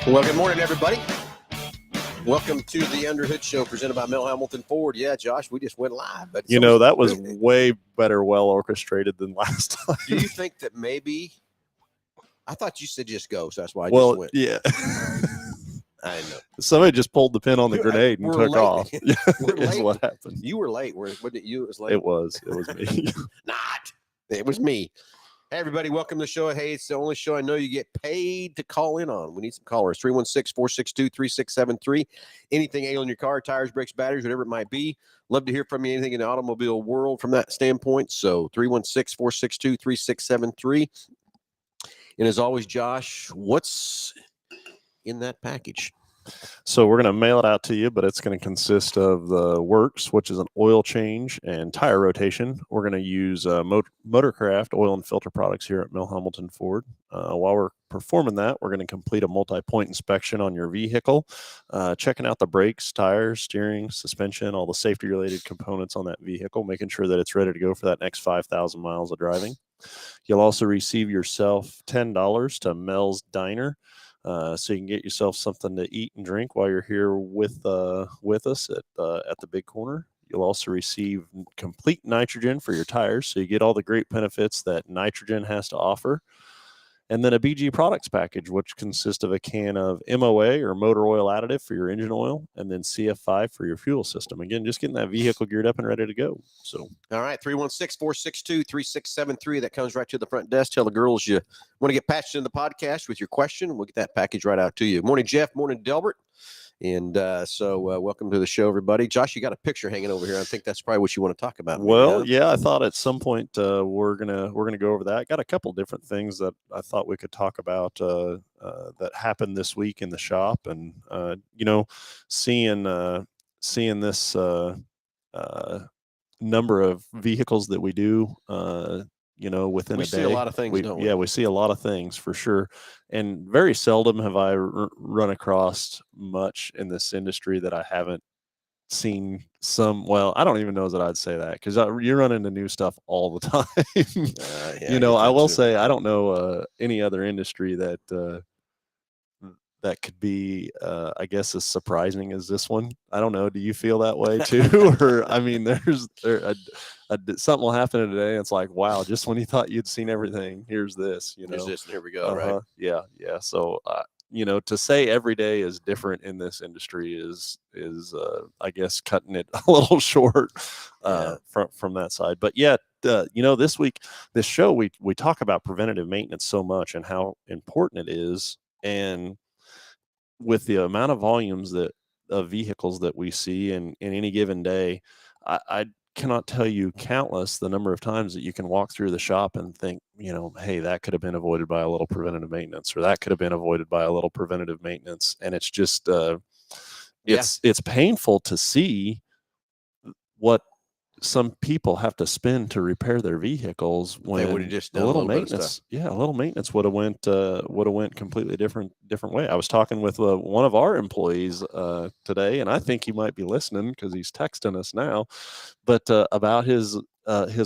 Well, good morning, everybody. Welcome to the Underhood Show presented by Hambelton Ford. Yeah, Josh, we just went live. But that was way better, well orchestrated than last time. Do you think that maybe? I thought you said just go, so that's why I just went. Yeah. I know. Somebody just pulled the pin on the grenade and took off. Is what happened. You were late. Wasn't it you? It was late. It was me. It was me. Hey, everybody, welcome to the show. Hey, it's the only show I know you get paid to call in on. We need some callers. 316-462-3673. Anything ailing your car, tires, brakes, batteries, whatever it might be. Love to hear from you, anything in the automobile world from that standpoint. So 316-462-3673. And as always, Josh, what's in that package? So we're going to mail it out to you, but it's going to consist of the works, which is an oil change and tire rotation. We're going to use Motorcraft oil and filter products here at Hambelton Ford. While we're performing that, we're going to complete a multi-point inspection on your vehicle, checking out the brakes, tires, steering, suspension, all the safety-related components on that vehicle, making sure that it's ready to go for that next 5,000 miles of driving. You'll also receive yourself $10 to Mel's Diner. So you can get yourself something to eat and drink while you're here with us at the Big Corner. You'll also receive complete nitrogen for your tires, so you get all the great benefits that nitrogen has to offer. And then a BG products package, which consists of a can of MOA or motor oil additive for your engine oil, and then CF5 for your fuel system. Again, just getting that vehicle geared up and ready to go. So, all right, 316-462-3673. That comes right to the front desk. Tell the girls you want to get patched in the podcast with your question. We'll get that package right out to you. Morning, Jeff. Morning, Delbert. And so welcome to the show, everybody. Josh, you got a picture hanging over here. I think that's probably what you want to talk about. Well, yeah, I thought at some point we're gonna go over that. I got a couple different things that I thought we could talk about that happened this week in the shop, and seeing this number of vehicles that we do. Within a day. We see a lot of things, don't we? Yeah, we see a lot of things for sure. And very seldom have I run across much in this industry that I haven't seen some. Well, I don't even know that I'd say that, because you run into new stuff all the time. I will say I don't know any other industry that could be, I guess, as surprising as this one. I don't know. Do you feel that way too? Or, I mean, something will happen today. And it's like, wow, just when you thought you'd seen everything, here's this, Here's this, and here we go, right? Yeah. So, to say every day is different in this industry is I guess, cutting it a little short from that side. But yeah, this week, this show, we talk about preventative maintenance so much and how important it is. And with the amount of volumes of vehicles that we see in any given day, I cannot tell you countless the number of times that you can walk through the shop and think, hey, that could have been avoided by a little preventative maintenance, or that could have been avoided by a little preventative maintenance. And it's just, it's painful to see what some people have to spend to repair their vehicles when they would have just done a little maintenance. Yeah, a little maintenance would have went completely different way. I was talking with one of our employees today, and I think he might be listening because he's texting us now, but about his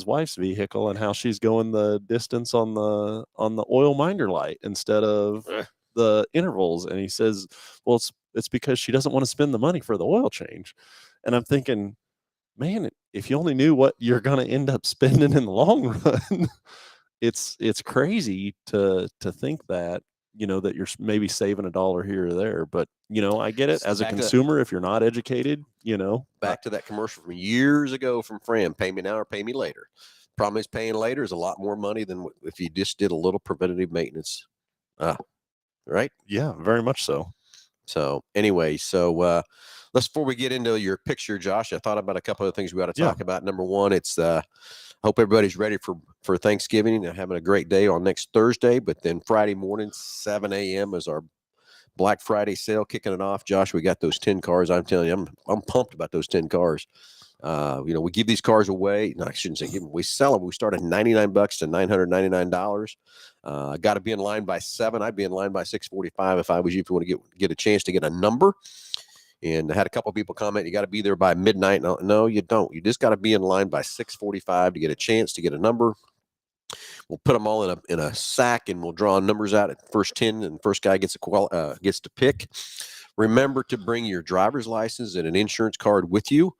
wife's vehicle and how she's going the distance on the oil minder light instead of the intervals. And he says, well, it's because she doesn't want to spend the money for the oil change. And I'm thinking, man, if you only knew what you're going to end up spending in the long run, it's crazy to think that, that you're maybe saving $1 here or there. But, I get it as a consumer. If you're not educated, back to that commercial from years ago from Fram, pay me now or pay me later. Problem is, paying later is a lot more money than if you just did a little preventative maintenance. Right? Yeah, very much so. So anyway, before we get into your picture, Josh, I thought about a couple of things we got to talk about. Number one, it's hope everybody's ready for Thanksgiving and having a great day on next Thursday. But then Friday morning, 7 a.m. is our Black Friday sale kicking it off. Josh, we got those 10 cars. I'm telling you, I'm pumped about those 10 cars. We give these cars away. No, I shouldn't say give them. We sell them. We start at $99 to $999. Got to be in line by 7. I'd be in line by 6:45 if I was you. If you want to get a chance to get a number. And I had a couple of people comment, you got to be there by midnight. No, you don't. You just got to be in line by 6:45 to get a chance to get a number. We'll put them all in a sack, and we'll draw numbers out at first 10, and the first guy gets to pick. Remember to bring your driver's license and an insurance card with you,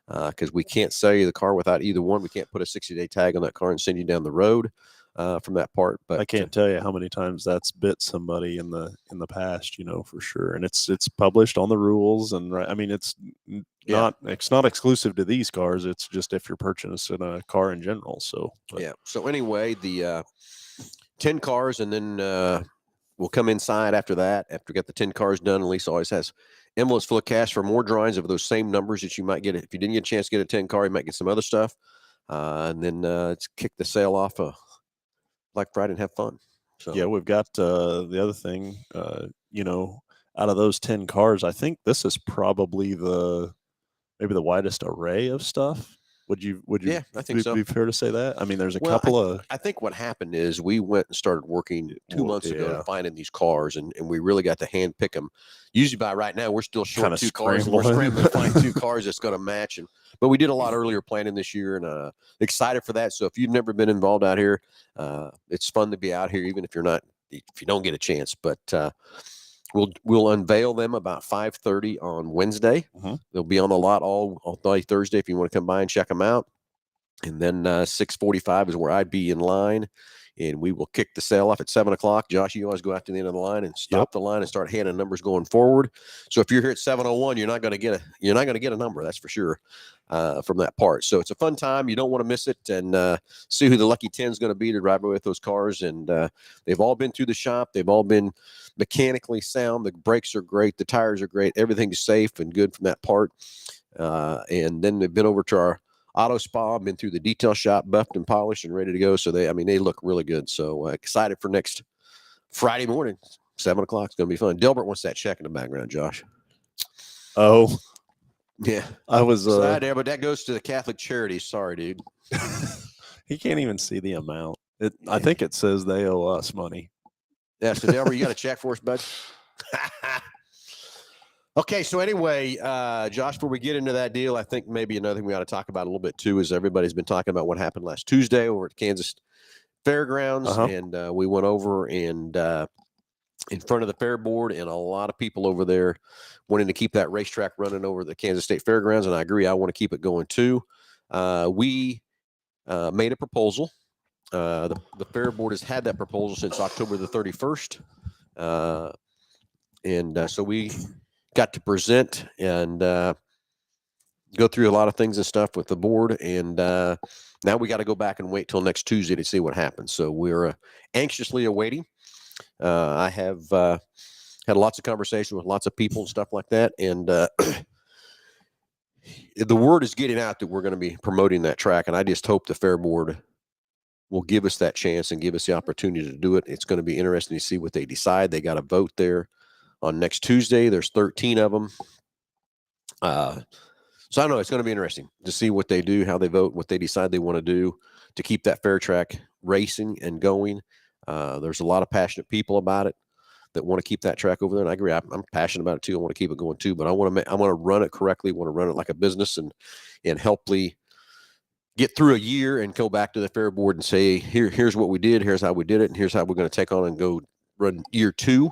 because we can't sell you the car without either one. We can't put a 60-day tag on that car and send you down the road from that part. But I can't tell you how many times that's bit somebody in the past, for sure. And it's published on the rules, and I mean it's not exclusive to these cars. It's just if you're purchasing a car in general. So yeah. So anyway, the 10 cars, and then we'll come inside after that. After we get the 10 cars done, Lisa always has envelopes full of cash for more drawings of those same numbers that you might get. If you didn't get a chance to get a 10 car, you might get some other stuff. And then let's kick the sale off Black Friday and have fun. So yeah, we've got the other thing, out of those 10 cars, I think this is probably maybe the widest array of stuff. Would you yeah, I think so. Be fair to say that? I mean, there's a couple of. I think what happened is we went and started working 2 months ago to finding these cars, and we really got to hand pick them. Usually by right now, we're still short Kinda 2 cars, and we're scrambling to find 2 cars that's going to match. But we did a lot earlier planning this year, and excited for that. So if you've never been involved out here, it's fun to be out here, even if you don't get a chance. But we'll unveil them about 5:30 on Wednesday. Mm-hmm. They'll be on the lot all day Thursday if you want to come by and check them out. And then 6:45 is where I'd be in line, and we will kick the sale off at 7 o'clock. Josh, you always go out to the end of the line and stop the line and start handing numbers going forward. So if you're here at 7:01, you're not going to get a number, that's for sure, from that part. So it's a fun time. You don't want to miss it, and see who the lucky 10 is going to be to drive away with those cars. And they've all been through the shop. They've all been mechanically sound. The brakes are great. The tires are great. Everything's safe and good from that part. And then they've been over to our auto spa, been through the detail shop, buffed and polished and ready to go. So they look really good. So excited for next Friday morning, 7 o'clock. It's going to be fun. Delbert wants that check in the background, Josh. Oh, yeah. I was there, but that goes to the Catholic Charities. Sorry, dude. He can't even see the amount. I think it says they owe us money. Yeah. So Delbert, you got a check for us, bud? Okay, so anyway, Josh, before we get into that deal, I think maybe another thing we ought to talk about a little bit too is everybody's been talking about what happened last Tuesday over at Kansas Fairgrounds, and we went over and in front of the fair board, and a lot of people over there wanting to keep that racetrack running over the Kansas State Fairgrounds, and I agree, I want to keep it going too. We made a proposal. The fair board has had that proposal since October the 31st, and so we got to present and go through a lot of things and stuff with the board, and now we got to go back and wait till next Tuesday to see what happens. So we're anxiously awaiting. I have had lots of conversation with lots of people and stuff like that, and the word is getting out that we're going to be promoting that track, and I just hope the fair board will give us that chance and give us the opportunity to do it. It's going to be interesting to see what they decide. They got a vote there on next Tuesday. There's 13 of them. So I don't know. It's going to be interesting to see what they do, how they vote, what they decide they want to do to keep that fair track racing and going. There's a lot of passionate people about it that want to keep that track over there. And I agree. I'm passionate about it too. I want to keep it going too, but I want to run it correctly. I want to run it like a business and helpfully get through a year and go back to the fair board and say, here's what we did. Here's how we did it. And here's how we're going to take on and go run year 2.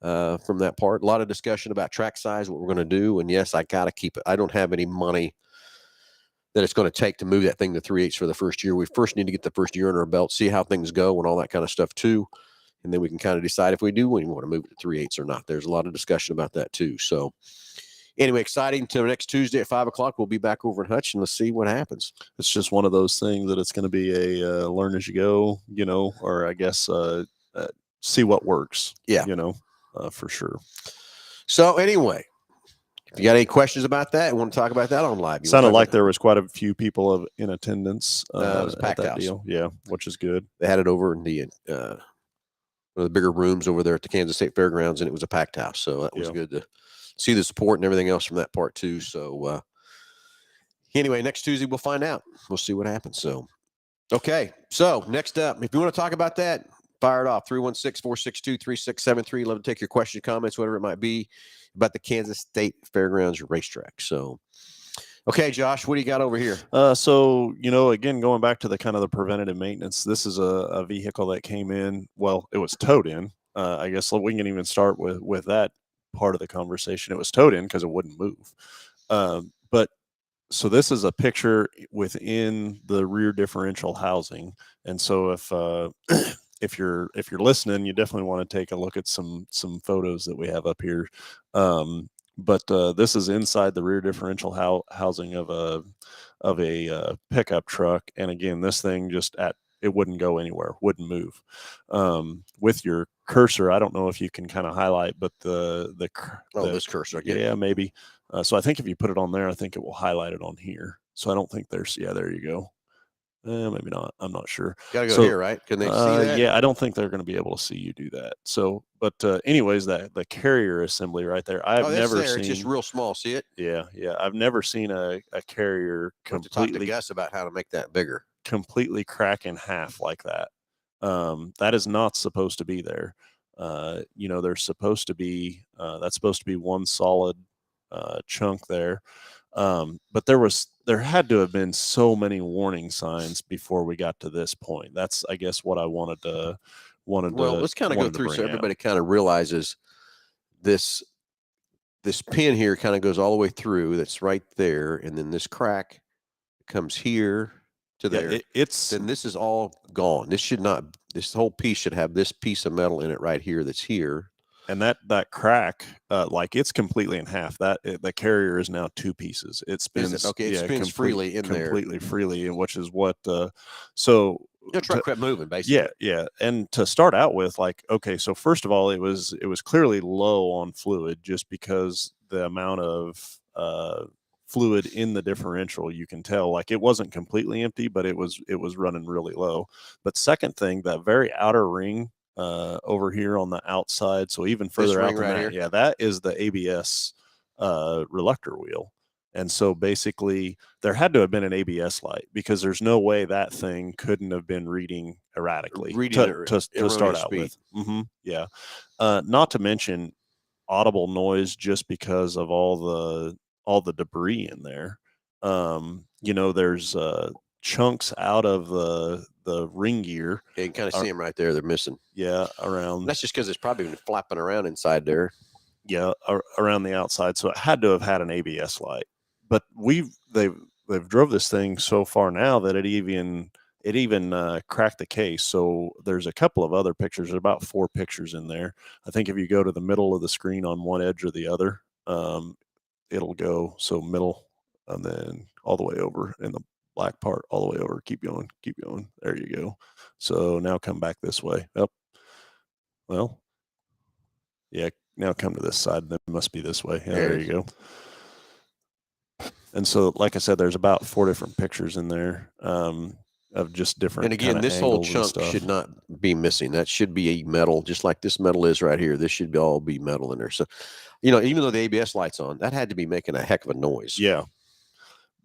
From that part, a lot of discussion about track size, what we're going to do. And yes, I got to keep it. I don't have any money that it's going to take to move that thing to 3/8 for the first year. We first need to get the first year under our belt, see how things go and all that kind of stuff too. And then we can kind of decide if we do want to move it to 3/8 or not. There's a lot of discussion about that too. So anyway, exciting until next Tuesday at 5 o'clock. We'll be back over in Hutch and let's see what happens. It's just one of those things that it's going to be a learn as you go, or I guess see what works. Yeah. For sure. So anyway, if you got any questions about that, and want to talk about that on live, sounded like there was quite a few people in attendance. It was a packed house. Deal. Yeah, which is good. They had it over in the one of the bigger rooms over there at the Kansas State Fairgrounds, and it was a packed house. So that was good to see the support and everything else from that part too. So anyway, next Tuesday we'll find out. We'll see what happens. So okay. So next up, if you want to talk about that, fire it off, 316-462-3673. Love to take your questions, comments, whatever it might be about the Kansas State Fairgrounds racetrack. So Okay, Josh, what do you got over here? So, again, going back to the kind of the preventative maintenance, this is a vehicle that came in. Well, it was towed in. I guess we can even start with that part of the conversation. It was towed in because it wouldn't move. But so this is a picture within the rear differential housing, and so if if you're listening, you definitely want to take a look at some photos that we have up here. But this is inside the rear differential housing of a pickup truck, and again, this thing it wouldn't go anywhere, wouldn't move. With your cursor, I don't know if you can kind of highlight, but This cursor, maybe. So I think if you put it on there, I think it will highlight it on here. So I don't think there you go. Maybe not. I'm not sure. Gotta go here, right? Can they see that? Yeah, I don't think they're going to be able to see you do that. So, but anyways, the carrier assembly right there. I've never seen. It's just real small. See it? Yeah. I've never seen a carrier completely. Talk to Gus about how to make that bigger. Completely crack in half like that. That is not supposed to be there. There's supposed to be that's supposed to be one solid chunk there. But there had to have been so many warning signs before we got to this point. That's, I guess, what I wanted to. Well, let's kind of go through so everybody kind of realizes this pin here kind of goes all the way through. That's right there, and then this crack comes here to there. Then this is all gone. This should not. This whole piece should have this piece of metal in it right here. That's here. And that crack, it's completely in half. The carrier is now two pieces. It spins. It spins freely in there, completely freely, which is what. So the truck kept moving, basically. Yeah. And to start out with, so first of all, it was clearly low on fluid, just because the amount of fluid in the differential, you can tell, it wasn't completely empty, but it was running really low. But second thing, that very outer ring over here on the outside, so even further out than that, yeah, that is the ABS reluctor wheel. And so basically there had to have been an ABS light, because there's no way that thing couldn't have been reading erratically to start out with. Yeah. Not to mention audible noise, just because of all the debris in there. There's chunks out of the ring gear. Yeah, you can kind of see them right there. They're missing. Yeah, around. And that's just because it's probably been flapping around inside there. Yeah, around the outside. So it had to have had an ABS light. But they've drove this thing so far now that it even cracked the case. So there's a couple of other pictures. There's about 4 pictures in there. I think if you go to the middle of the screen on one edge or the other, it'll go middle, and then all the way over in the black part, all the way over. Keep going. There you go. So now come back this way. Oh, well, yeah. Now come to this side. That must be this way. Yeah, there you go. And so, like I said, there's about 4 different pictures in there of just different. And again, this whole chunk should not be missing. That should be a metal, just like this metal is right here. This should all be metal in there. So, even though the ABS light's on, that had to be making a heck of a noise. Yeah.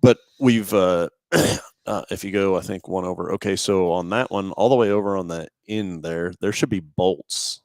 But we've, if you go, I think one over. Okay, so on that one, all the way over on the end there should be bolts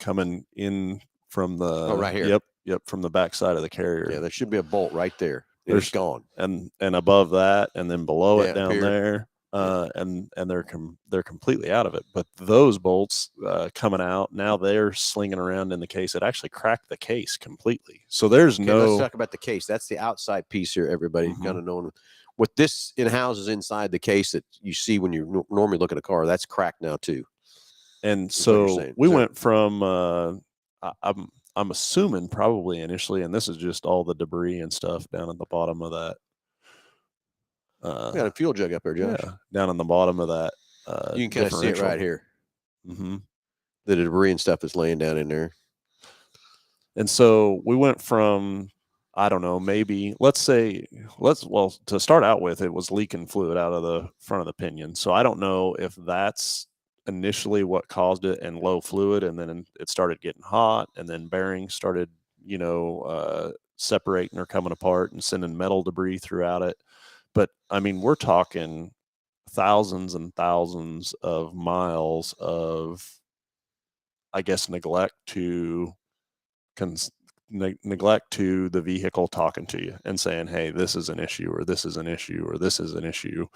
coming in from the. right here. Yep, from the back side of the carrier. Yeah, there should be a bolt right there. It's gone, and above that, and then below it down there, and they're completely out of it. But those bolts coming out now, they're slinging around in the case. It actually cracked the case completely. So there's Let's talk about the case. That's the outside piece here. Everybody kind of knowing what this houses inside the case that you see when you normally look at a car. That's cracked now too. And so we went from I'm assuming probably initially, and this is just all the debris and stuff down at the bottom of that. We got a fuel jug up there, Josh. Yeah, down on the bottom of that. You can kind of see it right here. Mm-hmm. The debris and stuff that's laying down in there. And so we went from, I don't know, maybe to start out with, it was leaking fluid out of the front of the pinion. So I don't know if that's initially what caused it, and low fluid, and then it started getting hot, and then bearings started separating or coming apart and sending metal debris throughout it. But I mean, we're talking thousands and thousands of miles of, I guess, neglect to neglect to the vehicle talking to you and saying, hey, this is an issue, or this is an issue, or this is an issue,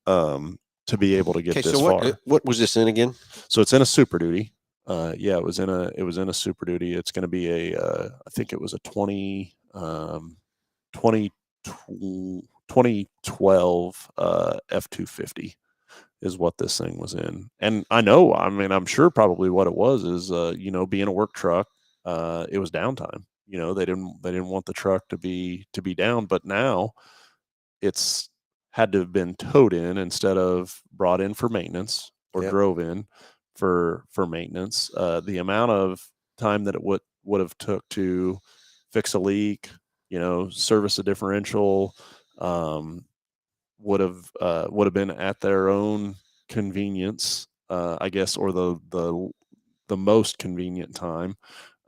to be able to get this far. What was this in again? So it's in a Super Duty. Yeah, it was in a Super Duty. It's going to be I think it was a 2012 F-250 is what this thing was in. And I'm sure probably what it was is, being a work truck, it was downtime. They didn't want the truck to be down, but now it's had to have been towed in instead of brought in for maintenance or drove in for maintenance. The amount of time that it would have took to fix a leak, service a differential, would have been at their own convenience, I guess, or the most convenient time.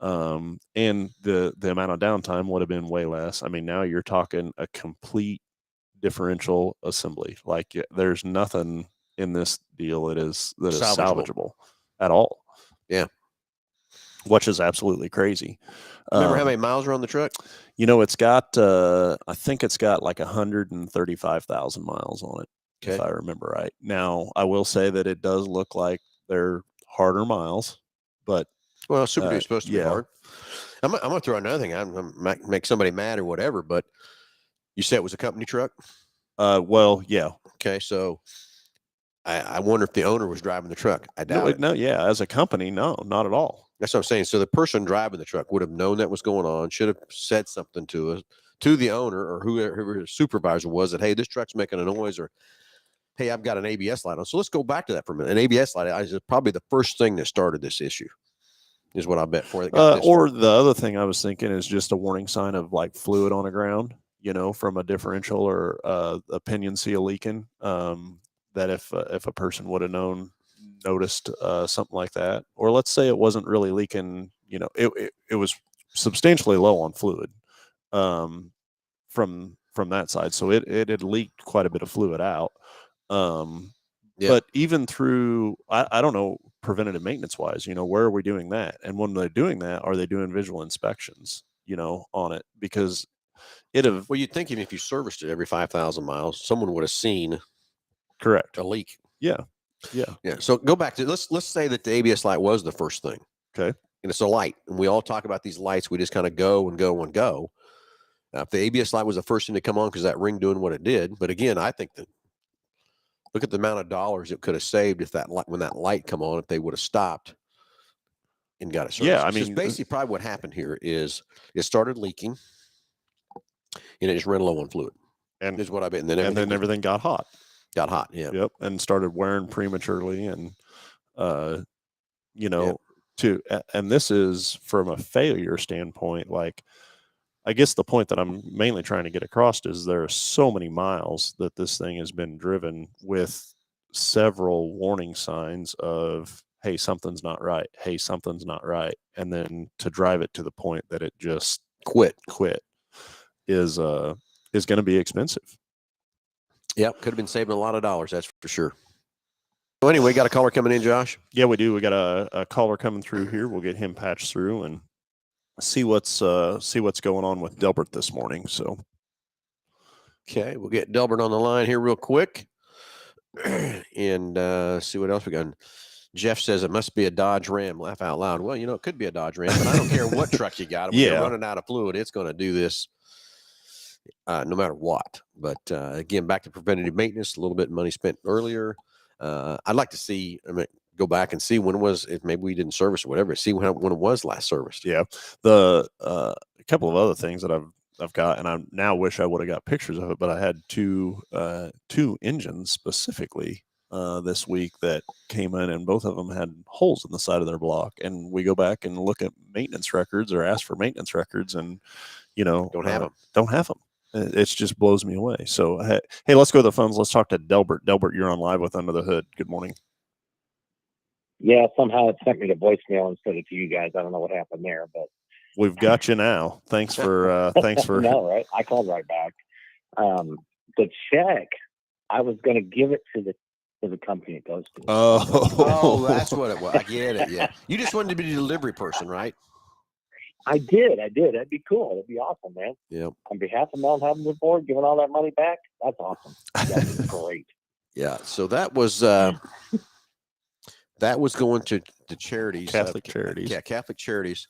And the amount of downtime would have been way less. I mean, now you're talking a complete differential assembly. Like, there's nothing in this deal that is salvageable at all. Yeah. Which is absolutely crazy. Remember how many miles are on the truck? It's got, I think it's got like 135,000 miles on it, if I remember right. Now, I will say that it does look like they're harder miles, but Super Duty is supposed to be hard. I'm going to throw another thing. I'm make somebody mad or whatever, but you said it was a company truck? Well, yeah. Okay, so I wonder if the owner was driving the truck. I doubt it. No, yeah, as a company, no, not at all. That's what I'm saying. So the person driving the truck would have known that was going on, should have said something to the owner or whoever his supervisor was, that, hey, this truck's making a noise, or, hey, I've got an ABS light on. So let's go back to that for a minute. An ABS light is probably the first thing that started this issue, is what I bet for. Or the other thing I was thinking is just a warning sign of like fluid on the ground, from a differential or a pinion seal leaking. That if a person would have noticed something like that, or let's say it wasn't really leaking, it was substantially low on fluid from that side, so it had leaked quite a bit of fluid out. But even through, I don't know, preventative maintenance wise, where are we doing that? And when they're doing that, are they doing visual inspections, on it? Because you'd think even if you serviced it every 5,000 miles, someone would have seen correct a leak. Yeah. So go back to, let's say that the ABS light was the first thing. Okay. And it's a light, and we all talk about these lights. We just kind of go and go and go. Now, if the ABS light was the first thing to come on because that ring doing what it did, but again, I think that, look at the amount of dollars it could have saved if when that light come on, if they would have stopped and got it serviced. Yeah, I mean, basically, probably what happened here is it started leaking, and it just ran low on fluid. And is what I bet. And then everything got hot. Got hot, yeah. Yep, and started wearing prematurely, and and this is from a failure standpoint. Like, I guess the point that I'm mainly trying to get across is there are so many miles that this thing has been driven with several warning signs of, hey, something's not right. Hey, something's not right. And then to drive it to the point that it just quit is going to be expensive. Yep, could have been saving a lot of dollars, that's for sure. So anyway, got a caller coming in, Josh? Yeah, we do. We got a caller coming through here. We'll get him patched through and see what's going on with Delbert this morning. So, okay, we'll get Delbert on the line here real quick and see what else we got. Jeff says it must be a Dodge Ram. Laugh out loud. Well, it could be a Dodge Ram, but I don't care what truck you got. When you're running out of fluid, it's going to do this. No matter what. But again, back to preventative maintenance, a little bit of money spent earlier. I'd like to see, go back and see when it was, if maybe we didn't service or whatever, see when it was last serviced. Yeah. The a couple of other things that I've got, and I now wish I would have got pictures of it, but I had two engines specifically this week that came in, and both of them had holes in the side of their block. And we go back and look at maintenance records or ask for maintenance records, and don't have them. It just blows me away. So, hey, let's go to the phones. Let's talk to Delbert. Delbert, you're on live with Under the Hood. Good morning. Yeah, somehow it sent me to voicemail instead of to you guys. I don't know what happened there, but we've got you now. Thanks for no, right? I called right back. The check, I was going to give it to the company it goes to. Oh, that's what it was. I get it. Yeah, you just wanted to be the delivery person, right? I did. That'd be cool. That'd be awesome, man. Yeah. On behalf of Hambelton Ford, giving all that money back. That's awesome. That's great. Yeah. So that was going to the charities, Catholic charities. Yeah, Catholic charities.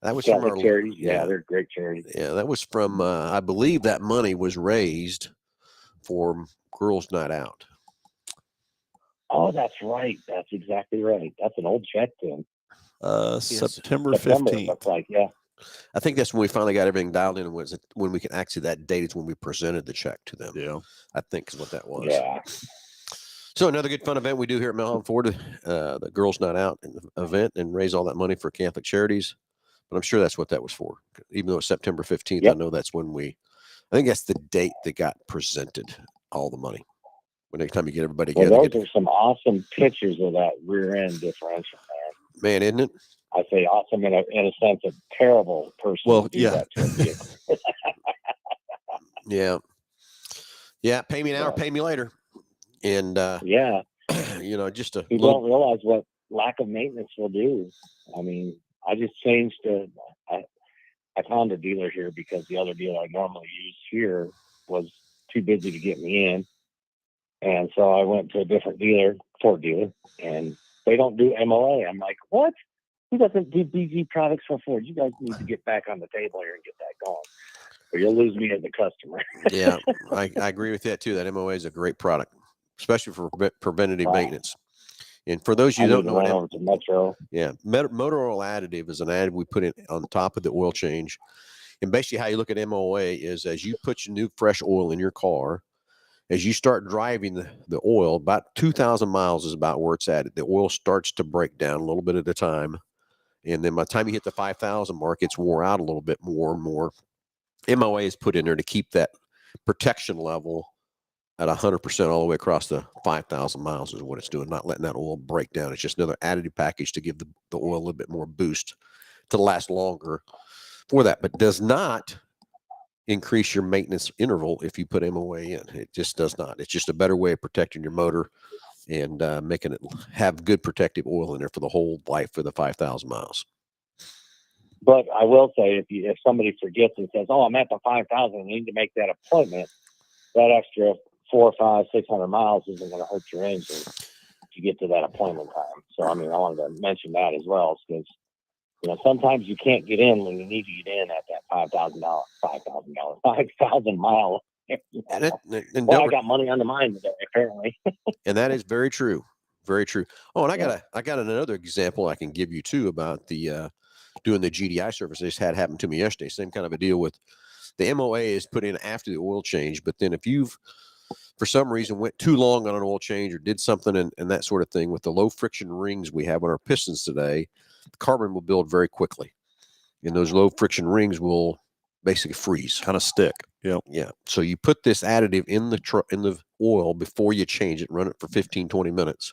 That was Catholic from our charities. Yeah, they're great charities. Yeah, that was from. I believe that money was raised for Girls' Night Out. Oh, that's right. That's exactly right. That's an old check, Tim. September 15th. Looks like, yeah. I think that's when we finally got everything dialed in. And when we can actually, that date is when we presented the check to them. Yeah, I think is what that was. Yeah. So another good fun event we do here at Hambelton Ford, the Girls' Night Out event, and raise all that money for Catholic charities. But I'm sure that's what that was for. Even though it's September 15th, Yep. I know that's when I think that's the date that got presented all the money. When next time you get everybody together. Well, those are some awesome pictures of that rear end differential, man. Man, isn't it? I say awesome in a sense of terrible person. Well, to do yeah. that to a vehicle. Yeah. Yeah. Pay me now or pay me later. And, yeah. Just a People don't realize what lack of maintenance will do. I mean, I just changed I found a dealer here because the other dealer I normally use here was too busy to get me in. And so I went to a different dealer, Ford dealer, and they don't do MOA. I'm like, what? Who doesn't do BG products for Ford? You guys need to get back on the table here and get that going, or you'll lose me as a customer. Yeah, I agree with that too. That MOA is a great product, especially for preventative maintenance. And for those you don't know, over to Metro. Yeah, motor oil additive is an additive we put in on top of the oil change. And basically, how you look at MOA is as you put your new fresh oil in your car, as you start driving the oil, about 2,000 miles is about where it's at. The oil starts to break down a little bit at a time. And then by the time you hit the 5,000 mark, it's wore out a little bit more and more. MOA is put in there to keep that protection level at 100% all the way across the 5,000 miles is what it's doing, not letting that oil break down. It's just another additive package to give the oil a little bit more boost to last longer for that, but does not increase your maintenance interval if you put MOA in. It just does not. It's just a better way of protecting your motor and making it have good protective oil in there for the whole life for the 5,000 miles. But I will say, if somebody forgets and says, "Oh, I'm at the 5,000, I need to make that appointment," that extra 400, 500, 600 miles isn't going to hurt your engine if you get to that appointment time. So, I mean, I wanted to mention that as well, because sometimes you can't get in when you need to get in at that $5,000 mile. Well, I got money on the mind today, apparently. And that is very true. Very true. Oh, and I got another example I can give you too about the doing the GDI service. This had happened to me yesterday. Same kind of a deal with the MOA is put in after the oil change, but then if you've for some reason went too long on an oil change or did something and that sort of thing with the low friction rings we have on our pistons today, the carbon will build very quickly. And those low friction rings will basically freeze. Kind of stick. Yep. Yeah. So you put this additive in the oil before you change it, run it for 15, 20 minutes.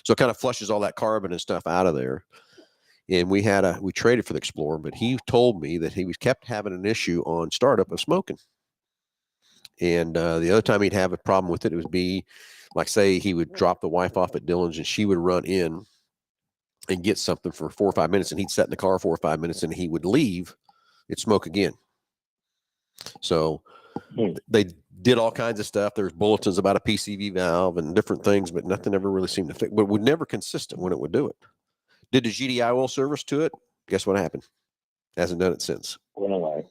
So it kind of flushes all that carbon and stuff out of there. And we traded for the Explorer, but he told me that he kept having an issue on startup of smoking. And the other time he'd have a problem with it, it would be like, say he would drop the wife off at Dillon's and she would run in and get something for 4 or 5 minutes, and he'd sit in the car 4 or 5 minutes and he would leave, it'd smoke again. So they did all kinds of stuff. There's bulletins about a PCV valve and different things, but nothing ever really seemed to fit. But it was never consistent when it would do it. Did the GDI oil service to it? Guess what happened? Hasn't done it since. Went away.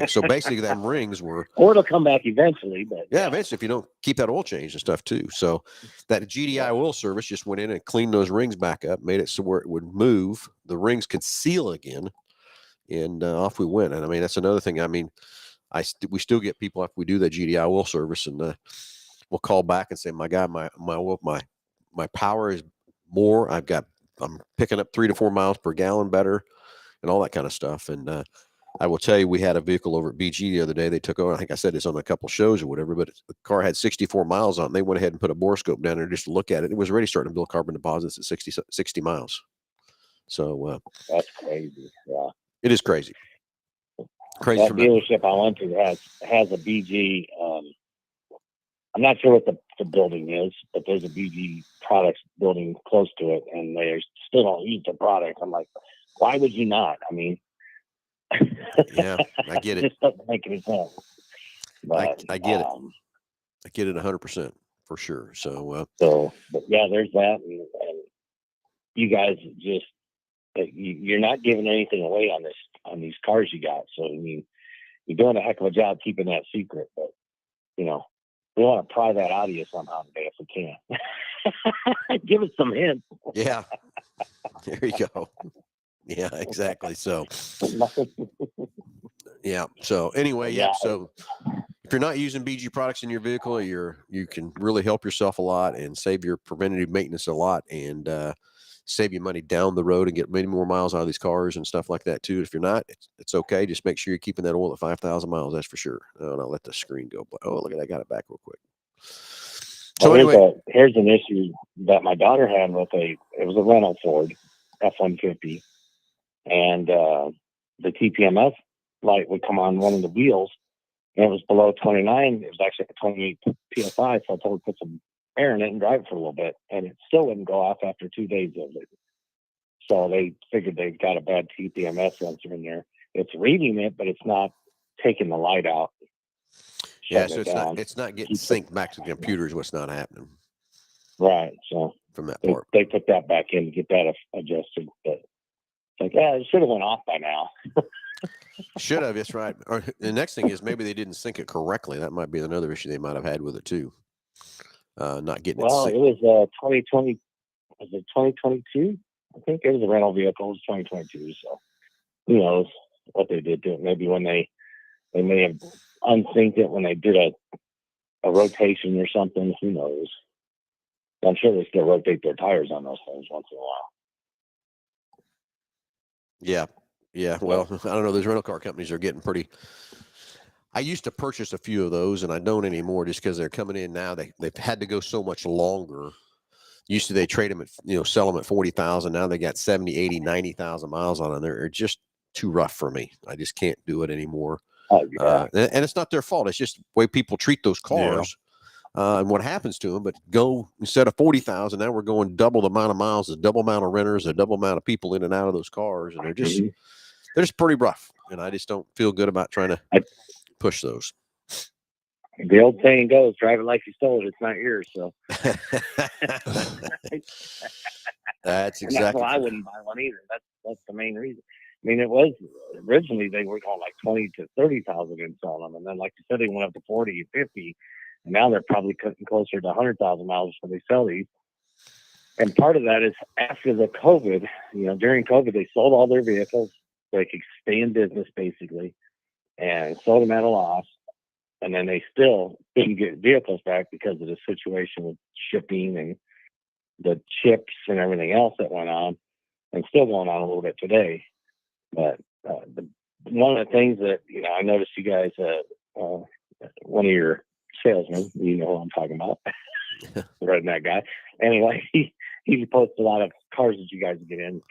So basically, them rings were. Or it'll come back eventually, but yeah, eventually if you don't keep that oil change and stuff too. So that GDI oil service just went in and cleaned those rings back up, made it so where it would move, the rings could seal again, and off we went. And I mean, that's another thing. I mean, we still get people after we do that GDI oil service, and we'll call back and say, "My God, my oil, my power is more. I'm picking up 3 to 4 miles per gallon better, and all that kind of stuff." And I will tell you, we had a vehicle over at BG the other day. They took over. I think I said this on a couple shows or whatever, but the car had 64 miles on it. They went ahead and put a borescope down there just to look at it. It was already starting to build carbon deposits at 60 miles. So that's crazy. Yeah, it is crazy. Crazy. That dealership I went to has a BG. I'm not sure what the building is, but there's a BG products building close to it, and they still don't use the product. I'm like, why would you not? I mean, Yeah, I get It it. just doesn't make any sense. But, I get it. I get it 100% for sure. So, but yeah, there's that, and you guys just you're not giving anything away on these cars you got. So I mean, you're doing a heck of a job keeping that secret. But we want to pry that out of you somehow today if we can. Give us some hints. yeah, there you go. Yeah, exactly. So, yeah. So anyway, yeah. So if you're not using BG products in your vehicle, you can really help yourself a lot and save your preventative maintenance a lot, and save you money down the road and get many more miles out of these cars and stuff like that too. If you're not, it's okay. Just make sure you're keeping that oil at 5,000 miles. That's for sure. Oh, and I'll let the screen go. Oh, look at that. I got it back real quick. So here's an issue that my daughter had it was a rental Ford F-150, and the TPMS light would come on one of the wheels, and it was below 29. It was actually at 28 PSI, so I told her to put some air in it and drive it for a little bit, and it still wouldn't go off after 2 days of it. So they figured they've got a bad TPMS sensor in there. It's reading it, but it's not taking the light out. Yeah, so it's not getting synced back to the computer is what's not happening. Right. So from that part, they put that back in to get that adjusted. But it's like, yeah, it should have went off by now. Should have. That's right. Or the next thing is maybe they didn't sync it correctly. That might be another issue they might have had with it too. Not getting it synced. It was 2020. Was it 2022? I think it was a rental vehicle. It was 2022. So who knows what they did to it? Maybe when they may have unsynced it when they did a rotation or something. Who knows? I'm sure they still rotate their tires on those things once in a while. Yeah. Yeah. Well, I don't know. Those rental car companies are getting pretty. I used to purchase a few of those, and I don't anymore just because they're coming in now. They've had to go so much longer. Used to they trade them at, sell them at 40,000. Now they got 70, 80, 90,000 miles on them. They're just too rough for me. I just can't do it anymore. Oh, yeah. And it's not their fault. It's just the way people treat those cars. And what happens to them, but go instead of 40,000, now we're going double the amount of miles, a double amount of renters, a double amount of people in and out of those cars. And they're just pretty rough. And I just don't feel good about trying to push those. The old saying goes, drive it like you stole it. It's not yours. So that's exactly why I wouldn't buy one either. That's the main reason. I mean, it was originally they were going like 20 to 30,000 in selling them. And then, like you said, they went up to 40 and 50. And now they're probably cutting closer to 100,000 miles when they sell these. And part of that is after the COVID, during COVID, they sold all their vehicles so they could stay in business basically and sold them at a loss. And then they still didn't get vehicles back because of the situation with shipping and the chips and everything else that went on, and still going on a little bit today. But one of the things that, I noticed you guys, one of your salesmen, you know who I'm talking about, the redneck guy. Anyway, he posted a lot of cars that you guys get in.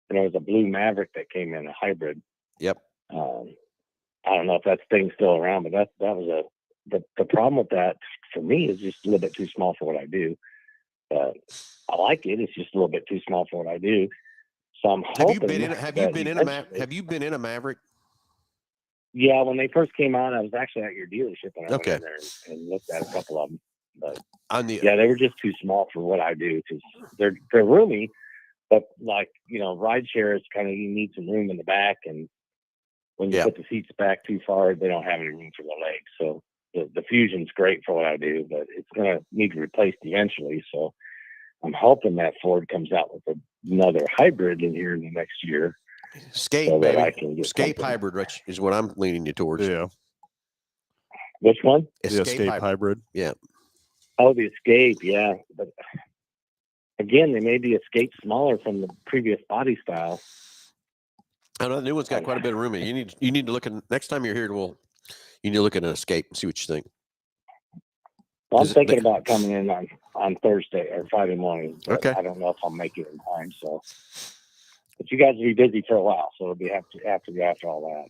And there was a blue Maverick that came in, a hybrid. Yep. I don't know if that thing's still around, but that was the problem with that for me is just a little bit too small for what I do. I like it. It's just a little bit too small for what I do. So I'm hoping. Have you been in a Maverick? Yeah, when they first came out, I was actually at your dealership and I went in there and looked at a couple of them. But they were just too small for what I do because they're roomy, but like ride share is kind of, you need some room in the back, and when you put the seats back too far, they don't have any room for the legs. So the Fusion's great for what I do, but it's going to need to be replaced eventually. So I'm hoping that Ford comes out with another hybrid in here in the next year. Escape, so baby. Escape hybrid, Rich, is what I'm leaning you towards. Yeah. Which one? The Escape hybrid. Yeah. Oh, the Escape, yeah. But again, they made the Escape smaller from the previous body style. I know the new one's got quite a bit of room in it. You need to look at next time you're here. You need to look at an Escape and see what you think. Well, I'm thinking about coming in on Thursday or Friday morning. Okay. I don't know if I'll make it in time. So, but you guys will be busy for a while, so it'll be after all that.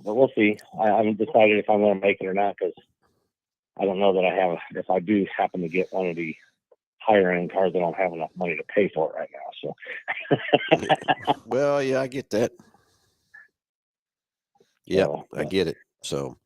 But we'll see. I haven't decided if I'm going to make it or not because I don't know that I have. If I do happen to get one of the higher end cars, I don't have enough money to pay for it right now. So. Well, yeah, I get that. Yeah, So, I get it. So,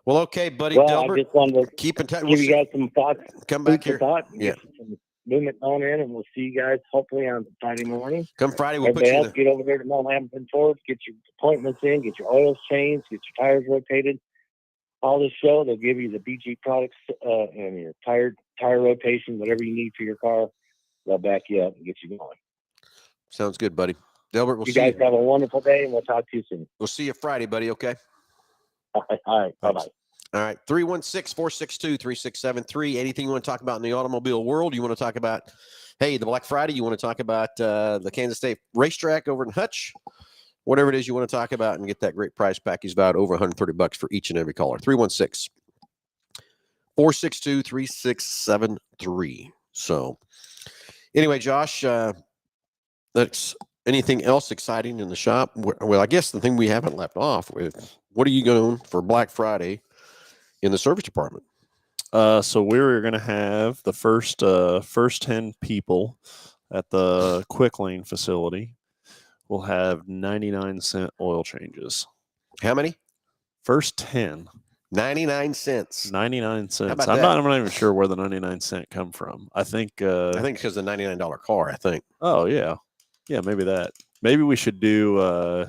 well, okay, buddy. well, Delbert, I just wanted to keep in touch. give you guys some thoughts, come back food for here. thought, and Yeah. get some movement on in, and we'll see you guys hopefully on Friday morning. Come Friday, we'll Everybody put you else, get over there to Hambelton Ford, get your appointments in, get your oils changed, get your tires rotated. All this show, they'll give you the BG products and your tire rotation, whatever you need for your car. They'll back you up and get you going. Sounds good, buddy. Delbert, we'll You see guys you. have a wonderful day, and we'll talk to you soon. We'll see you Friday, buddy. Okay. All right. Bye-bye. All right, 316-462-3673. Anything you want to talk about in the automobile world? You want to talk about, hey, the Black Friday? You want to talk about the Kansas State racetrack over in Hutch? Whatever it is you want to talk about and get that great price package, about over $130 for each and every caller. 316-462-3673. So anyway, Josh, that's anything else exciting in the shop? Well, I guess the thing we haven't left off with, what are you going for Black Friday in the service department? So we're going to have the first 10 people at the Quick Lane facility will have 99-cent oil changes. How many? First 10. 99 cents. 99 cents. I'm not even sure where the 99 cent come from. I think because the $99 car, I think. Oh, yeah. Yeah, maybe that. Maybe we should do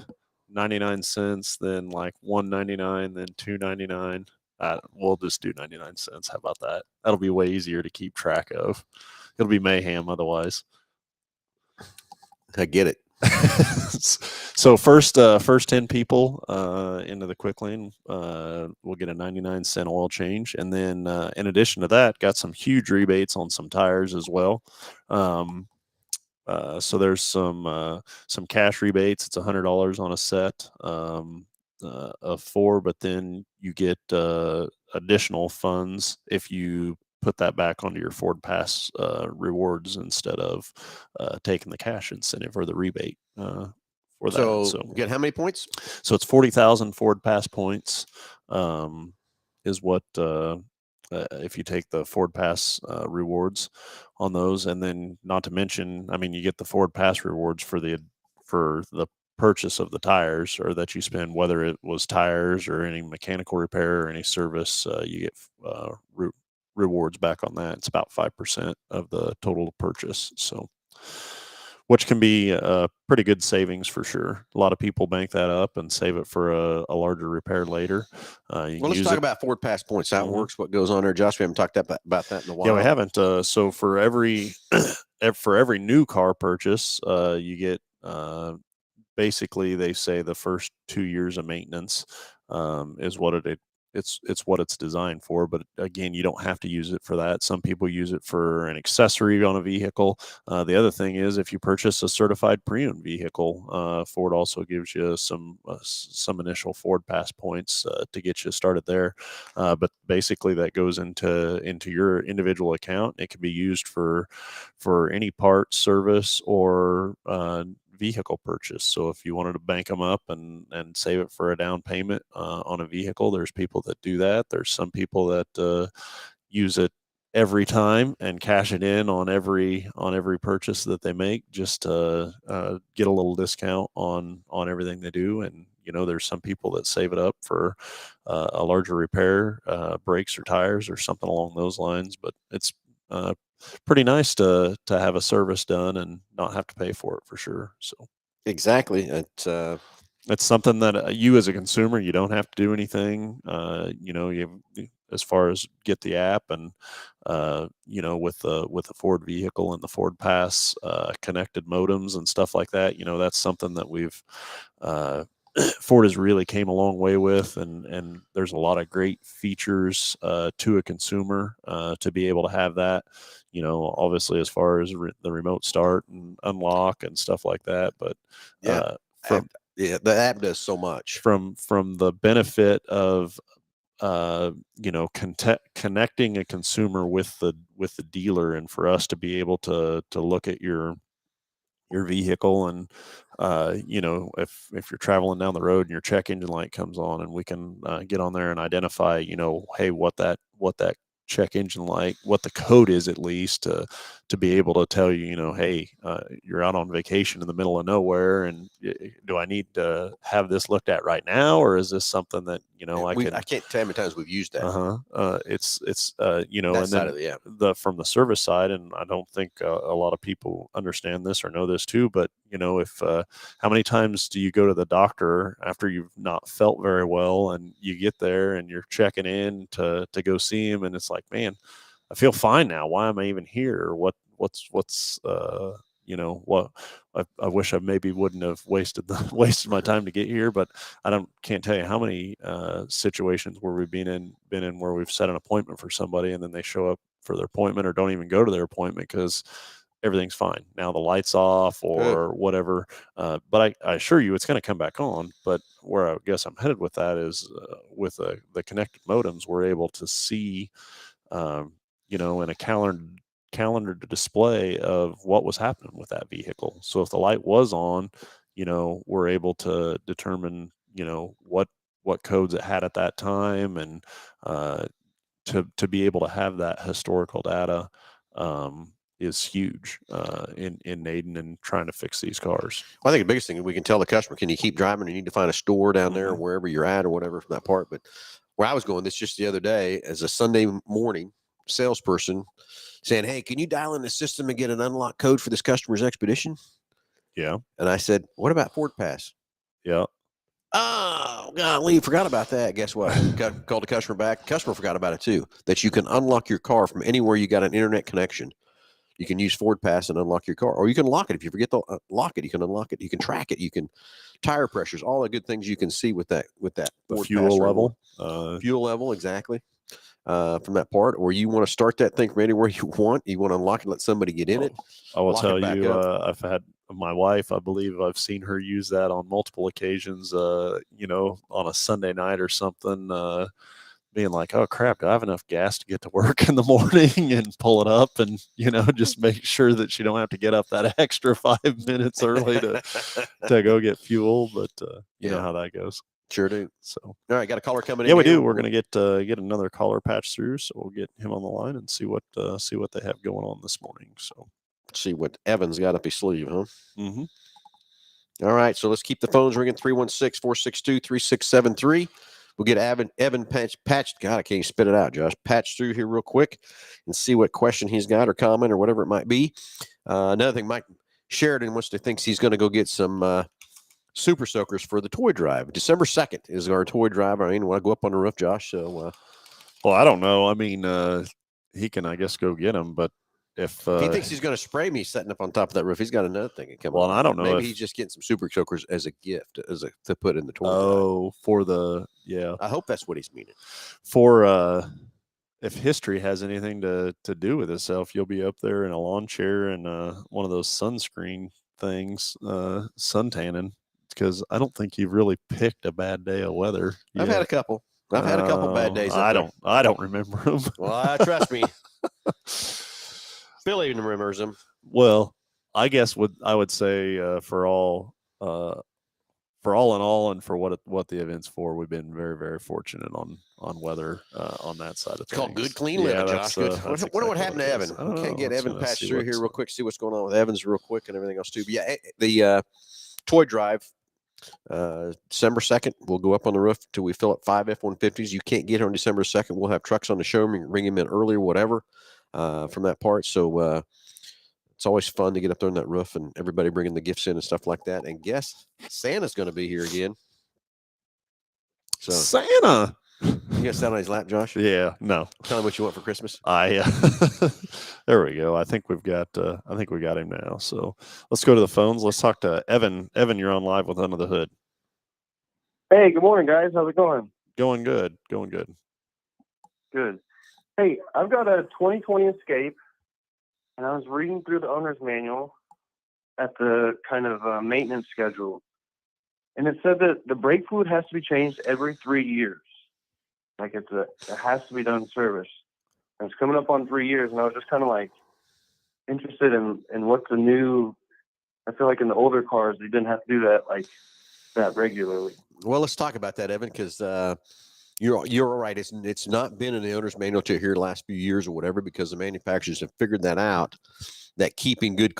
99 cents, then like $1.99, then $2.99. We'll just do 99 cents. How about that? That'll be way easier to keep track of. It'll be mayhem otherwise. I get it. So first 10 people into the Quick Lane will get a 99-cent oil change, and then in addition to that, got some huge rebates on some tires as well. So there's some cash rebates. It's $100 on a set of 4, but then you get additional funds if you put that back onto your Ford Pass rewards instead of taking the cash incentive or the rebate for that. So get how many points? So it's 40,000 Ford Pass points is what if you take the Ford Pass rewards on those, and then not to mention, I mean, you get the Ford Pass rewards for the purchase of the tires, or that you spend, whether it was tires or any mechanical repair or any service, you get rewards back on that. It's about 5% of the total purchase. So, which can be pretty good savings for sure. A lot of people bank that up and save it for a larger repair later. Let's talk about Ford Pass points. How it works, what goes on there. Josh, we haven't talked about that in a while. Yeah, we haven't. So for every new car purchase, you get basically, they say the first 2 years of maintenance is what it's what it's designed for. But again, you don't have to use it for that. Some people use it for an accessory on a vehicle. The other thing is, if you purchase a certified pre-owned vehicle, Ford also gives you some initial Ford Pass points to get you started there. But basically, that goes into your individual account. It can be used for any part, service, or vehicle purchase. So if you wanted to bank them up and save it for a down payment on a vehicle, there's people that do that. There's some people that use it every time and cash it in on every purchase that they make, just to get a little discount on everything they do. And there's some people that save it up for a larger repair, brakes or tires or something along those lines. But it's pretty nice to have a service done and not have to pay for it, for sure. So exactly, it's something that you as a consumer, you don't have to do anything. You as far as get the app and with the Ford vehicle and the Ford Pass connected modems and stuff like that. That's something that we've Ford has really came a long way with, and there's a lot of great features to a consumer to be able to have that. Obviously, as far as the remote start and unlock and stuff like that. But the app does so much. From the benefit of connecting a consumer with the dealer, and for us to be able to look at your vehicle, and if you're traveling down the road and your check engine light comes on, and we can get on there and identify, hey, what that check engine light, what the code is at least to be able to tell you, hey, you're out on vacation in the middle of nowhere, and do I need to have this looked at right now, or is this something that I can't tell how many times we've used that. It's that and side then of the from the service side, and I don't think a lot of people understand this or know this too, but if how many times do you go to the doctor after you've not felt very well, and you get there and you're checking in to go see him, and it's like, man, I feel fine now. Why am I even here? What I wish I maybe wouldn't have wasted my time to get here, but can't tell you how many situations where we've been in where we've set an appointment for somebody and then they show up for their appointment or don't even go to their appointment because everything's fine. Now the light's off or whatever. But I assure you it's going to come back on. But where I guess I'm headed with that is with the connected modems, we're able to see, in a calendar display of what was happening with that vehicle. So if the light was on, we're able to determine, what codes it had at that time, and to be able to have that historical data is huge in Naden and trying to fix these cars. Well, I think the biggest thing is we can tell the customer, can you keep driving? You need to find a store down there, wherever you're at or whatever from that part. But where I was going, this just the other day as a Sunday morning salesperson saying, hey, can you dial in the system and get an unlock code for this customer's expedition? Yeah. And I said, what about Ford Pass? Yeah. Oh, golly, forgot about that. Guess what? Called the customer back. Customer forgot about it too, that you can unlock your car from anywhere you got an internet connection. You can use Ford Pass and unlock your car, or you can lock it. If you forget to lock it, you can unlock it. You can track it. You can tire pressures, all the good things you can see with that the fuel level, fuel level, exactly. From that part, or you want to start that thing from anywhere you want. You want to unlock it, let somebody get in it. I will tell you, I've had my wife, I believe I've seen her use that on multiple occasions, on a Sunday night or something, being like, oh crap, do I have enough gas to get to work in the morning, and pull it up and, just make sure that she don't have to get up that extra 5 minutes early to go get fuel. But you know how that goes. Sure do. So, all right, got a caller coming in. Yeah, we do. We're going to get another caller patch through, so we'll get him on the line and see what they have going on this morning. So, let's see what Evan's got up his sleeve, huh? Mm-hmm. All right, so let's keep the phones ringing. 316-462-3673. We'll get Evan patched. God, I can't even spit it out, Josh. Patched through here real quick and see what question he's got or comment or whatever it might be. Another thing, Mike Sheridan thinks he's going to go get some Super Soakers for the toy drive. December 2nd is our toy drive. I mean, want to go up on the roof, Josh? So, well, I don't know. I mean, he can, I guess, go get them, but if he thinks he's going to spray me setting up on top of that roof, he's got another thing coming. Well, I don't know. Maybe he's just getting some Super Soakers as a gift, to put in the toy drive. Oh, for the I hope that's what he's meaning. For if history has anything to do with itself, you'll be up there in a lawn chair and one of those sunscreen things, sun tanning, because I don't think you've really picked a bad day of weather. I've had a couple. I've had a couple bad days. I don't remember them. Well, trust me. Bill even remembers them. Well, I guess I would say for all in all, and for what the event's for, we've been very, very fortunate on weather on that side of things. It's called good, clean living, Josh. Good. Wonder what happened to Evan. We can't get Evan patched through here real quick, see what's going on with Evans real quick and everything else too. But yeah, the toy drive, December 2nd, we'll go up on the roof till we fill up 5 F-150s. You can't get here on December 2nd. We'll have trucks on the showroom. You can bring them in early or whatever from that part. So it's always fun to get up there on that roof and everybody bringing the gifts in and stuff like that. And guess Santa's going to be here again. So Santa. You got Santa on his lap, Josh? Yeah, no. Tell him what you want for Christmas. There we go. I think we got him now. So let's go to the phones. Let's talk to Evan. Evan, you're on live with Under the Hood. Hey, good morning, guys. How's it going? Going good. Going good. Good. Hey, I've got a 2020 Escape, and I was reading through the owner's manual at the kind of maintenance schedule, and it said that the brake fluid has to be changed every 3 years. Like it has to be done in service. And it's coming up on 3 years, and I was just kind of like interested in what's the new. I feel like in the older cars, they didn't have to do that like that regularly. Well, let's talk about that, Evan, because You're right. It's not been in the owner's manual to here the last few years or whatever, because the manufacturers have figured that out, that keeping good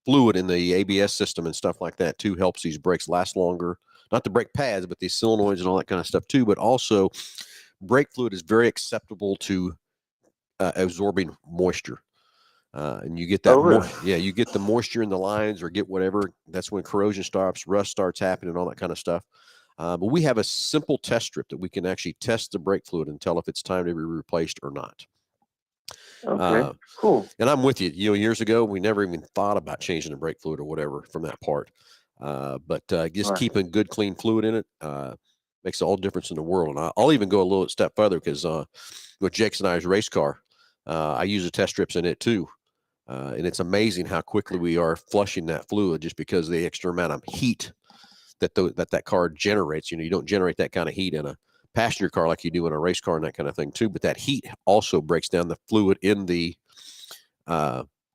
fluid in the ABS system and stuff like that too helps these brakes last longer. Not the brake pads, but these solenoids and all that kind of stuff too. But also, brake fluid is very acceptable to absorbing moisture. And you get that, you get the moisture in the lines or get whatever. That's when corrosion starts, rust starts happening, and all that kind of stuff. But we have a simple test strip that we can actually test the brake fluid and tell if it's time to be replaced or not. Okay, cool. And I'm with you. Years ago, we never even thought about changing the brake fluid or whatever from that part. But just keeping good, clean fluid in it makes all the difference in the world. And I'll even go a little step further, because with Jake's and I's race car, I use the test strips in it too. And it's amazing how quickly we are flushing that fluid, just because of the extra amount of heat that car generates. You don't generate that kind of heat in a passenger car like you do in a race car and that kind of thing too. But that heat also breaks down the fluid in the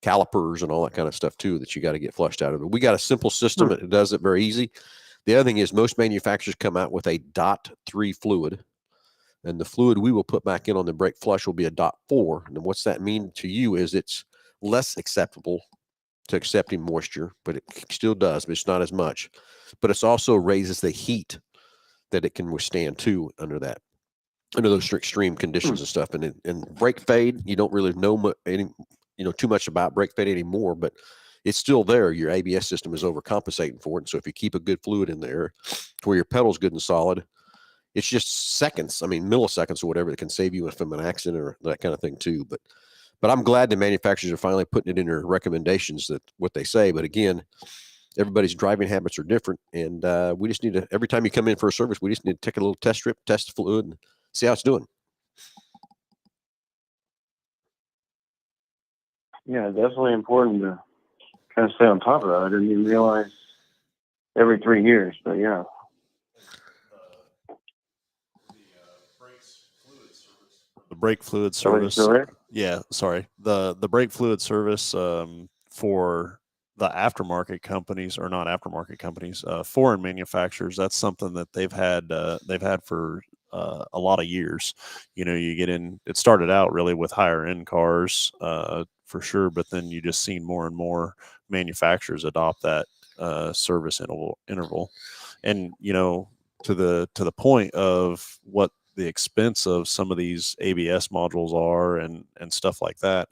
calipers and all that kind of stuff too, that you got to get flushed out of it. We got a simple system. It does it very easy. The other thing is, most manufacturers come out with a .3 fluid, and the fluid we will put back in on the brake flush will be a .4. And what's that mean to you is it's less acceptable to accepting moisture, but it still does, but it's not as much. But it also raises the heat that it can withstand too under those extreme conditions and stuff. And brake fade, you don't really know too much about brake fade anymore, but it's still there. Your ABS system is overcompensating for it. And so if you keep a good fluid in there to where your pedal's good and solid, it's just seconds, milliseconds or whatever, that can save you from an accident or that kind of thing too. But I'm glad the manufacturers are finally putting it in their recommendations, that what they say. But again, everybody's driving habits are different, and we just need to, every time you come in for a service, we just need to take a little test strip, test the fluid, and see how it's doing. Yeah, definitely important to kind of stay on top of that. I didn't even realize every 3 years, but yeah. The brake fluid service. Yeah, sorry. The brake fluid service for the aftermarket companies, or not aftermarket companies, foreign manufacturers. That's something that they've had for a lot of years. You get in. It started out really with higher end cars, for sure, but then you just seen more and more manufacturers adopt that service interval, and to the point of what the expense of some of these ABS modules are and stuff like that.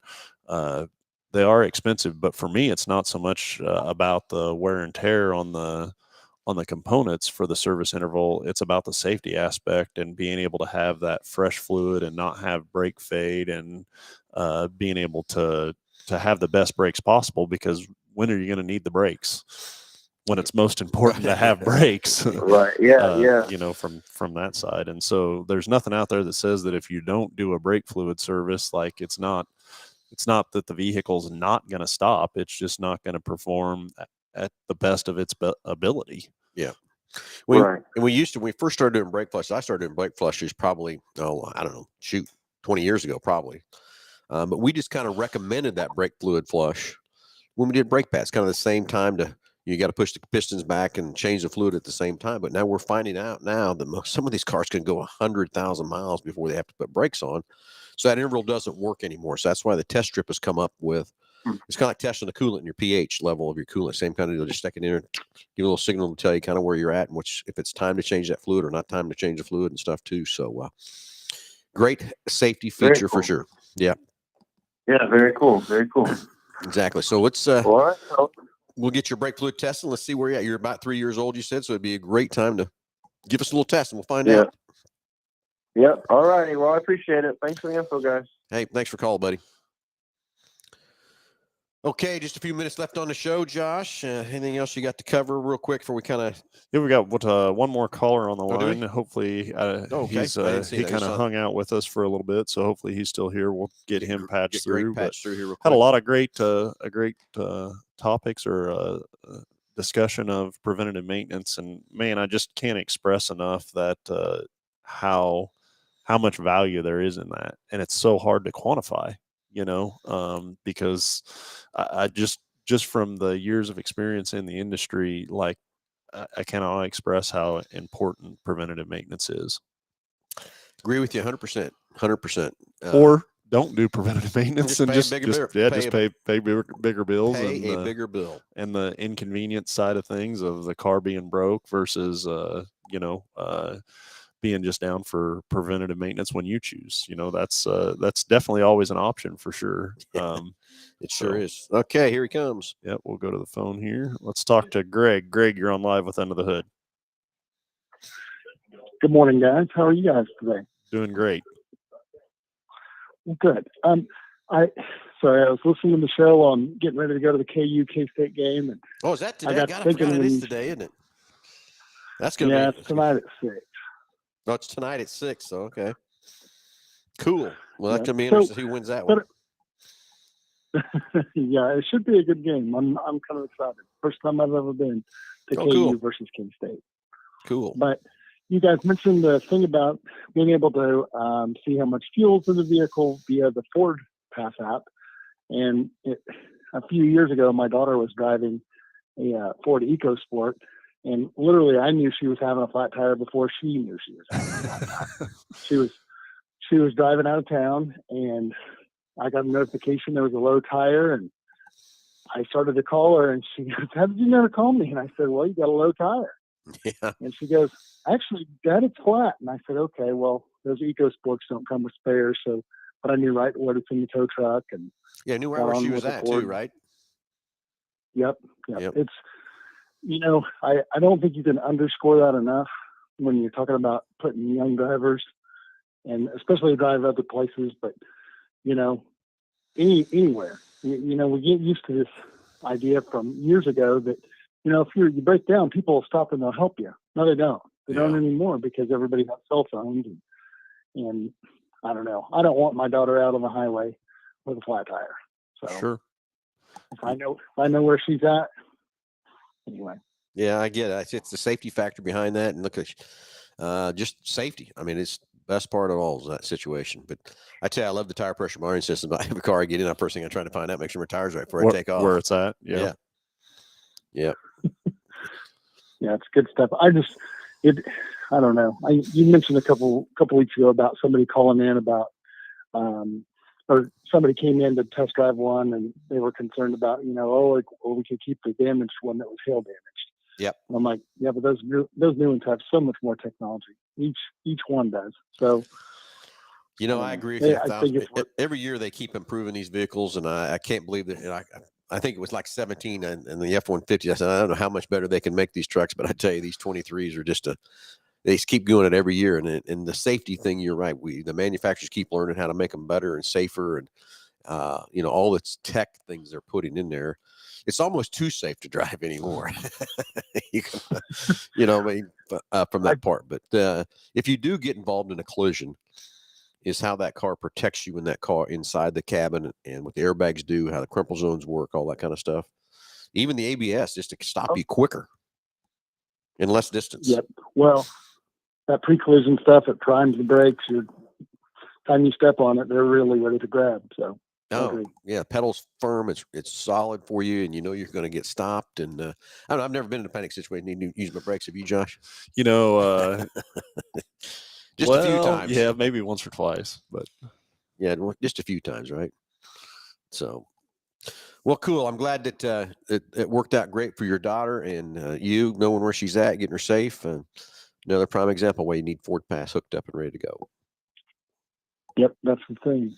They are expensive, but for me, it's not so much about the wear and tear on the components for the service interval. It's about the safety aspect and being able to have that fresh fluid and not have brake fade, and being able to have the best brakes possible, because when are you going to need the brakes? When it's most important to have brakes. Right. Yeah. From that side. And so there's nothing out there that says that if you don't do a brake fluid service, like it's not that the vehicle's not going to stop. It's just not going to perform at the best of its ability. Yeah. Right. And when we first started doing brake flushes, I started doing brake flushes probably, I don't know, 20 years ago, probably. But we just kind of recommended that brake fluid flush when we did brake pads, kind of the same time you got to push the pistons back and change the fluid at the same time. But now we're finding out now that some of these cars can go 100,000 miles before they have to put brakes on. So that interval doesn't work anymore. So that's why the test strip has come up with, it's kind of like testing the coolant and your pH level of your coolant. Same kind of deal. Just stick it in there, give a little signal to tell you kind of where you're at, and if it's time to change that fluid or not time to change the fluid and stuff too. So great safety feature for sure. Yeah. Yeah. Very cool. Very cool. Exactly. So let's, Well, we'll get your brake fluid tested. Let's see where you're at. You're about 3 years old, you said, so it'd be a great time to give us a little test, and we'll find out. Yep. All righty. Well, I appreciate it. Thanks for the info, guys. Hey, thanks for calling, buddy. Okay, just a few minutes left on the show, Josh. Anything else you got to cover real quick before we kind of... Yeah, we got one more caller on the line. Hopefully, he kind of hung out with us for a little bit, so hopefully he's still here. We'll get him patched through. Here real quick. Had a lot of great topics or discussion of preventative maintenance, and man, I just can't express enough that how much value there is in that, and it's so hard to quantify. Because I just from the years of experience in the industry, like I cannot express how important preventative maintenance is. Agree with you 100%. 100%. Or don't do preventative maintenance and pay a pay bigger bills pay a bigger bill. And the inconvenience side of things of the car being broke versus being just down for preventative maintenance when you choose. That's definitely always an option for sure. It sure is. Okay, here he comes. Yep, we'll go to the phone here. Let's talk to Greg. Greg, you're on live with Under the Hood. Good morning, guys. How are you guys today? Doing great. Good. I was listening to the show on getting ready to go to the KU K-State game, and is that today? I forgot it is today, isn't it? That's gonna be. It's tonight at 6. No, it's tonight at 6. So okay, cool. Well, that's gonna be interesting to see who wins that one. Yeah, it should be a good game. I'm kind of excited. First time I've ever been to KU versus K-State. Cool. But you guys mentioned the thing about being able to see how much fuel's in the vehicle via the Ford Pass app. And a few years ago, my daughter was driving a Ford EcoSport, and literally I knew she was having a flat tire before she knew she was having a flat tire. She was driving out of town, and I got a notification there was a low tire, and I started to call her, and she goes, "How did you never call me?" And I said, "Well, you got a low tire." Yeah. And she goes, "Actually, Dad, it's flat." And I said, "Okay, well, those EcoSports don't come with spares." But I knew right what it's in the tow truck, and I knew right where she was at too, right? Yep. It's, I don't think you can underscore that enough when you're talking about putting young drivers, and especially drive other places, but anywhere. We get used to this idea from years ago that if you break down, people will stop and they'll help you. No, they don't. They don't anymore because everybody has cell phones, and I don't know. I don't want my daughter out on the highway with a flat tire. So sure. If I know where she's at, anyway. Yeah, I get it. It's the safety factor behind that, and look at just safety. I mean, it's the best part of all of that situation. But I tell you, I love the tire pressure monitoring system. Every car I get in, I'm first thing I'm trying to find out, make sure my tire's right before I take off. Where it's at. Yeah. Yeah. Yeah, it's good stuff. I don't know. You mentioned a couple weeks ago about somebody calling in about, or somebody came in to test drive one, and they were concerned about, we could keep the damaged one that was hail damaged. Yep. And I'm like, yeah, but those new ones have so much more technology. Each one does. So. I agree with you. Every year they keep improving these vehicles, and I can't believe that. I think it was like 17 and the F-150. I said, I don't know how much better they can make these trucks, but I tell you, these 23s are they just keep doing it every year. And the safety thing, you're right. The manufacturers keep learning how to make them better and safer, and all the tech things they're putting in there. It's almost too safe to drive anymore. From that part. But if you do get involved in a collision, is how that car protects you in that car inside the cabin, and what the airbags do, how the crumple zones work, all that kind of stuff. Even the ABS, just to stop you quicker in less distance. Yep. Well, that pre-collision stuff, it primes the brakes. Time you step on it, they're really ready to grab. So. Oh, yeah. Pedal's firm. It's solid for you, and you're going to get stopped. And I don't know. I've never been in a panic situation. Need to use my brakes. Have you, Josh? Just a few times. Yeah, maybe once or twice, but yeah, just a few times, right? So, well, cool. I'm glad that it worked out great for your daughter, and you knowing where she's at, getting her safe. And another prime example where you need Ford Pass hooked up and ready to go. Yep, that's the thing.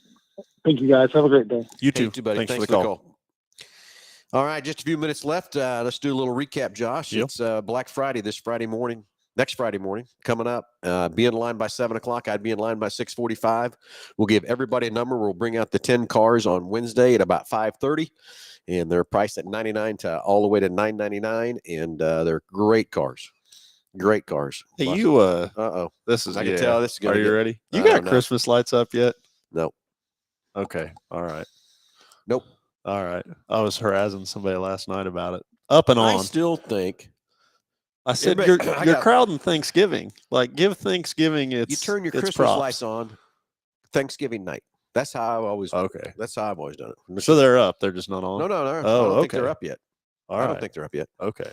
Thank you, guys. Have a great day. You too, buddy. Thanks for the call. All right, just a few minutes left. Let's do a little recap, Josh. Yep. It's Black Friday next Friday morning coming up. Be in line by 7 o'clock. I'd be in line by 6:45. We'll give everybody a number. We'll bring out the 10 cars on Wednesday at about 5:30, and they're priced at $99 to all the way to $999, and they're great cars. Great cars. Hey, this is. I can tell this is going to. Are you ready? You got Christmas lights up yet? No. Okay. All right. Nope. All right. I was harassing somebody last night about it. Up and on. I still think. I said you're crowding Thanksgiving. Like, give Thanksgiving its. You turn your Christmas lights on Thanksgiving night. That's how I've always. Okay. That's how I've always done it. So they're up. They're just not on. No. Oh, I don't think they're up yet. All right. I don't think they're up yet. Okay.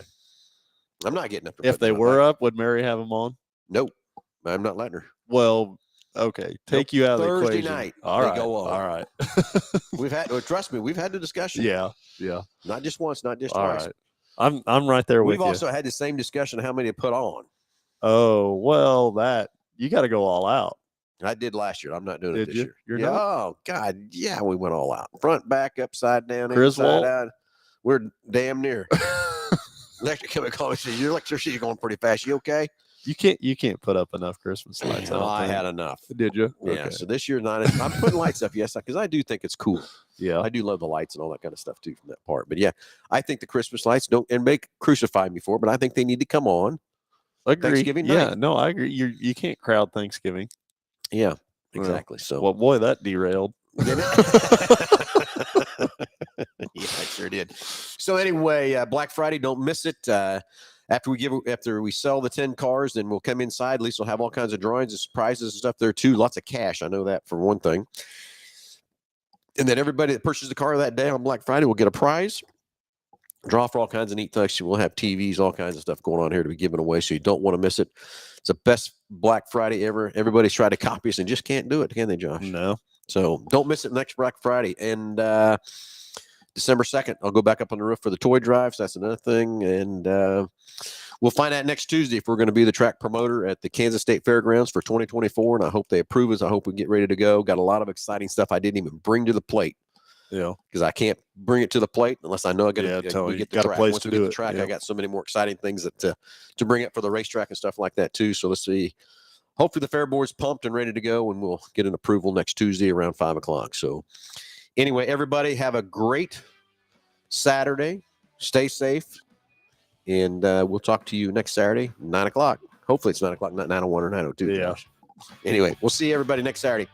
I'm not getting up. If they were up, would Mary have them on? Nope. I'm not letting her. Well, Okay, take you out of the Thursday equation. night, All they right, go on. all right. Trust me, we've had the discussion. Yeah. Not just once, not just All twice. right. I'm right there with We've you. also had the same discussion of how many to put on. Oh, well, that you got to go all out. I did last year. I'm not doing it Did this you? year. You're yeah. not? Oh God. Yeah. We went all out. Front, back, upside down, Griswold? inside out. We're damn near. Electric come and call me and says, your electricity's going pretty fast. You okay? You can't put up enough Christmas lights. No, I had enough. Did you? Yeah. Okay. So this year, I'm putting lights up, yes, because I do think it's cool. Yeah. I do love the lights and all that kind of stuff too from that part. But yeah, I think the Christmas lights crucify me for it, but I think they need to come on. Agree. Thanksgiving Yeah, night. no, I agree. You can't crowd Thanksgiving. Yeah, exactly. So well, boy, that derailed. Did it? Yeah, I sure did. So anyway, Black Friday, don't miss it. After we sell the 10 cars, then we'll come inside. At least we'll have all kinds of drawings and surprises and stuff there too. Lots of cash. I know that for one thing. And then everybody that purchases the car that day on Black Friday will get a prize. Draw for all kinds of neat things. We'll have TVs, all kinds of stuff going on here to be given away. So you don't want to miss it. It's the best Black Friday ever. Everybody's tried to copy us and just can't do it, can they, Josh? No. So don't miss it next Black Friday. And December 2nd, I'll go back up on the roof for the toy drive. So that's another thing. And we'll find out next Tuesday if we're going to be the track promoter at the Kansas State Fairgrounds for 2024. And I hope they approve us. I hope we get ready to go. Got a lot of exciting stuff I didn't even bring to the plate. Yeah. Because I can't bring it to the plate unless I know I got to get the track. Place Once to we do get the it. track, Yeah. I got so many more exciting things that to bring up for the racetrack and stuff like that too. So let's see. Hopefully the fair board's pumped and ready to go, and we'll get an approval next Tuesday around 5:00. So anyway, everybody have a great Saturday. Stay safe, and we'll talk to you next Saturday, 9:00. Hopefully it's 9:00, not 9:01 or 9:02. Yeah. Anyway, we'll see everybody next Saturday.